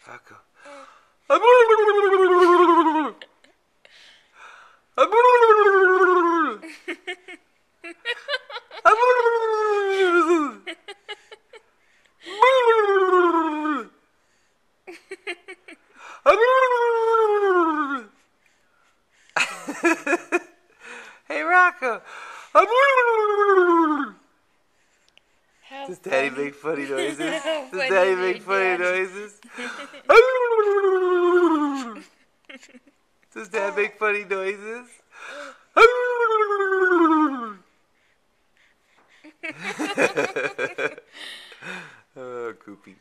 Rocco. Hey, Rocco. Does Daddy make funny noises? Does Daddy make funny noises? Does Dad make funny noises? Oh, Goopy.